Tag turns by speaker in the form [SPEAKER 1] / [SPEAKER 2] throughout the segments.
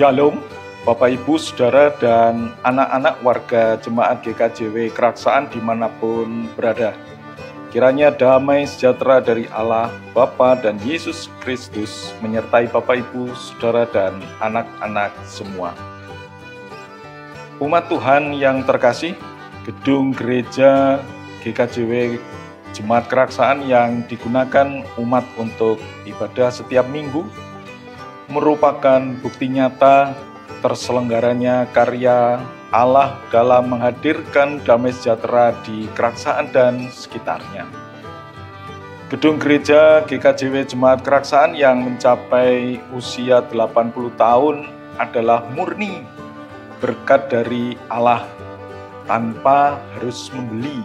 [SPEAKER 1] Shalom, Bapak Ibu, Saudara, dan anak-anak warga Jemaat GKJW Keraksaan dimanapun berada. Kiranya damai sejahtera dari Allah, Bapa dan Yesus Kristus menyertai Bapak Ibu, Saudara, dan anak-anak semua. Umat Tuhan yang terkasih, gedung gereja GKJW Jemaat Keraksaan yang digunakan umat untuk ibadah setiap minggu merupakan bukti nyata terselenggaranya karya Allah dalam menghadirkan damai sejahtera di Keraksaan dan sekitarnya. Gedung gereja GKJW Jemaat Keraksaan yang mencapai usia 80 tahun adalah murni berkat dari Allah tanpa harus membeli.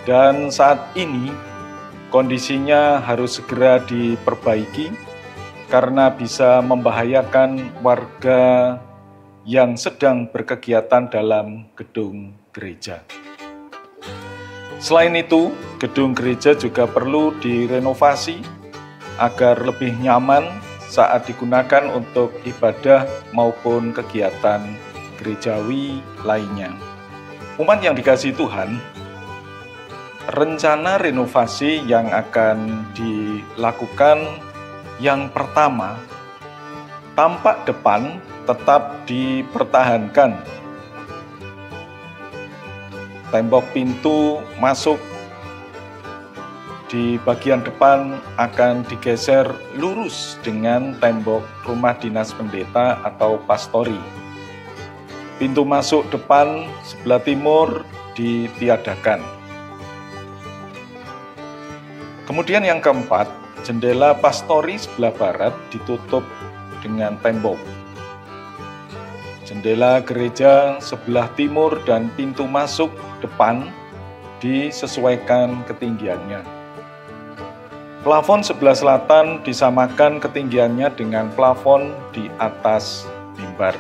[SPEAKER 1] Dan saat ini kondisinya harus segera diperbaiki karena bisa membahayakan warga yang sedang berkegiatan dalam gedung gereja. Selain itu, gedung gereja juga perlu direnovasi agar lebih nyaman saat digunakan untuk ibadah maupun kegiatan gerejawi lainnya. Umat yang dikasihi Tuhan, rencana renovasi yang akan dilakukan yang pertama, tampak depan tetap dipertahankan. Tembok pintu masuk di bagian depan akan digeser lurus dengan tembok rumah dinas pendeta atau pastori. Pintu masuk depan sebelah timur ditiadakan. Kemudian yang keempat, jendela pastori sebelah barat ditutup dengan tembok. Jendela gereja sebelah timur dan pintu masuk depan disesuaikan ketinggiannya. Plafon sebelah selatan disamakan ketinggiannya dengan plafon di atas mimbar.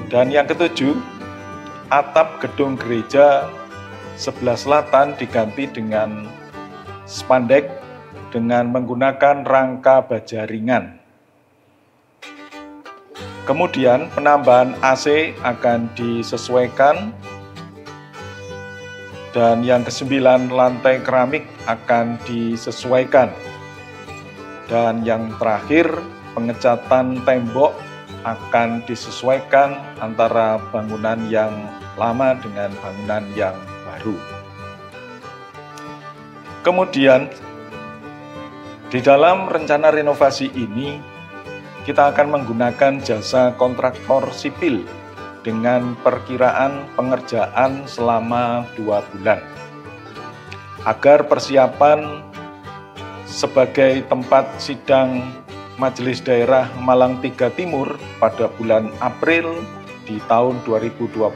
[SPEAKER 1] Dan yang ketujuh, atap gedung gereja sebelah selatan diganti dengan spandek dengan menggunakan rangka baja ringan. Kemudian penambahan AC akan disesuaikan. Dan yang kesembilan, lantai keramik akan disesuaikan. Dan yang terakhir, pengecatan tembok akan disesuaikan antara bangunan yang lama dengan bangunan yang baru. Kemudian, di dalam rencana renovasi ini, kita akan menggunakan jasa kontraktor sipil dengan perkiraan pengerjaan selama 2 bulan. Agar persiapan sebagai tempat sidang Majelis Daerah Malang 3 Timur pada bulan April di tahun 2024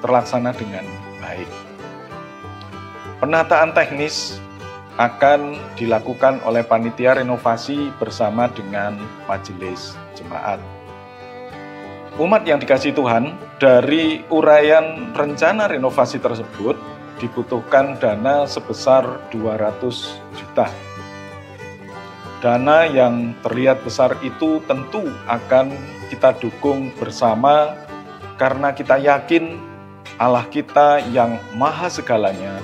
[SPEAKER 1] terlaksana dengan baik. Penataan teknis akan dilakukan oleh panitia renovasi bersama dengan majelis jemaat. Umat yang dikasihi Tuhan, dari uraian rencana renovasi tersebut dibutuhkan dana sebesar 200 juta. Dana yang terlihat besar itu tentu akan kita dukung bersama karena kita yakin Allah kita yang maha segalanya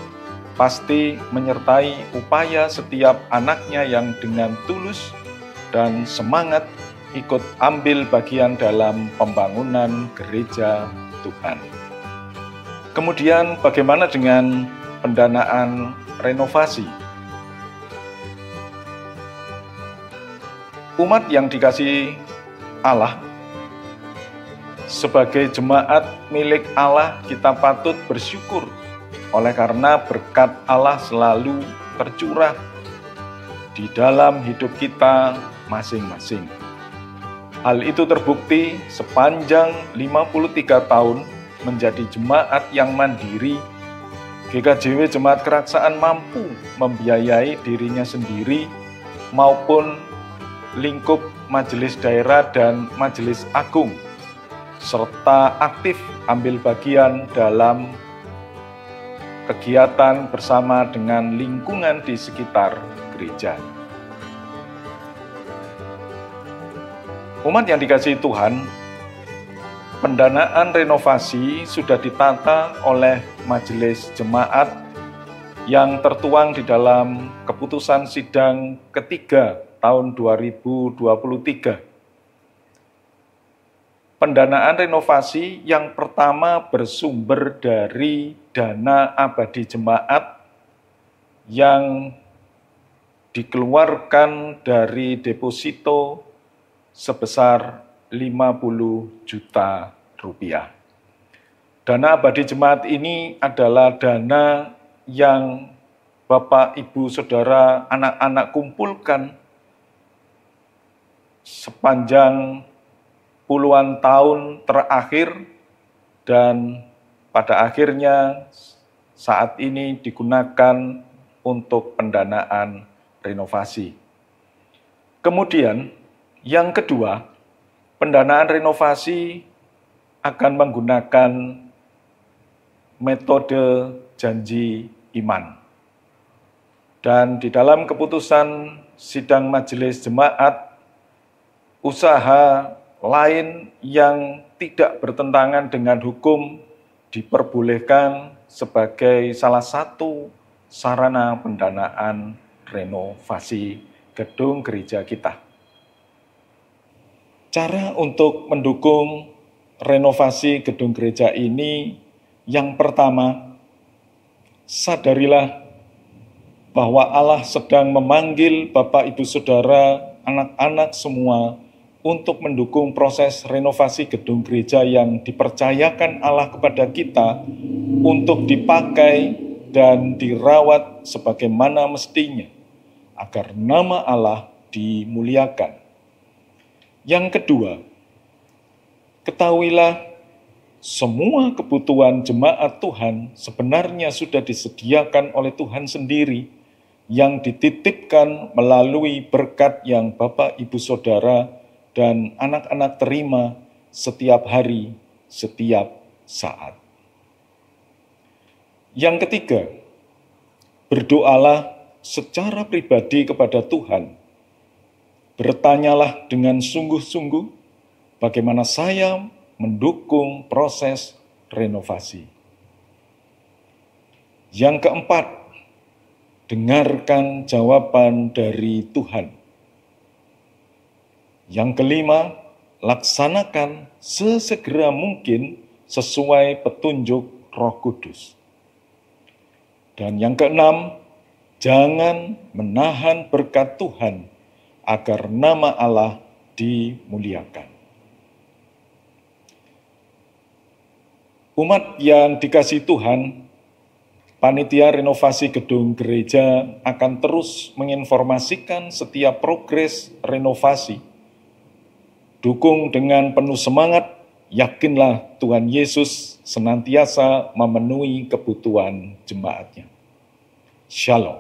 [SPEAKER 1] pasti menyertai upaya setiap anaknya yang dengan tulus dan semangat ikut ambil bagian dalam pembangunan gereja Tuhan. Kemudian bagaimana dengan pendanaan renovasi? Umat yang dikasihi Allah, sebagai jemaat milik Allah kita patut bersyukur oleh karena berkat Allah selalu tercurah di dalam hidup kita masing-masing. Hal itu terbukti sepanjang 53 tahun menjadi jemaat yang mandiri. GKJW Jemaat Keraksaan mampu membiayai dirinya sendiri maupun lingkup majelis daerah dan majelis agung, serta aktif ambil bagian dalam kegiatan bersama dengan lingkungan di sekitar gereja. Umat yang dikasihi Tuhan, pendanaan renovasi sudah ditata oleh Majelis Jemaat yang tertuang di dalam keputusan sidang ketiga tahun 2023. Pendanaan renovasi yang pertama bersumber dari dana abadi jemaat yang dikeluarkan dari deposito sebesar 50 juta rupiah. Dana abadi jemaat ini adalah dana yang Bapak, Ibu, Saudara, anak-anak kumpulkan sepanjang puluhan tahun terakhir dan pada akhirnya saat ini digunakan untuk pendanaan renovasi. Kemudian yang kedua, pendanaan renovasi akan menggunakan metode janji iman. Dan di dalam keputusan sidang majelis jemaat, usaha lain yang tidak bertentangan dengan hukum diperbolehkan sebagai salah satu sarana pendanaan renovasi gedung gereja kita. Cara untuk mendukung renovasi gedung gereja ini, yang pertama, sadarilah bahwa Allah sedang memanggil Bapak, Ibu, Saudara, anak-anak semua untuk mendukung proses renovasi gedung gereja yang dipercayakan Allah kepada kita untuk dipakai dan dirawat sebagaimana mestinya, agar nama Allah dimuliakan. Yang kedua, ketahuilah semua kebutuhan jemaat Tuhan sebenarnya sudah disediakan oleh Tuhan sendiri yang dititipkan melalui berkat yang Bapak, Ibu, Saudara, dan anak-anak terima setiap hari, setiap saat. Yang ketiga, berdoalah secara pribadi kepada Tuhan. Bertanyalah dengan sungguh-sungguh bagaimana saya mendukung proses renovasi. Yang keempat, dengarkan jawaban dari Tuhan. Yang kelima, laksanakan sesegera mungkin sesuai petunjuk Roh Kudus. Dan yang keenam, jangan menahan berkat Tuhan agar nama Allah dimuliakan. Umat yang dikasihi Tuhan, panitia renovasi gedung gereja akan terus menginformasikan setiap progres renovasi. Dukung dengan penuh semangat, yakinlah Tuhan Yesus senantiasa memenuhi kebutuhan jemaatnya. Shalom.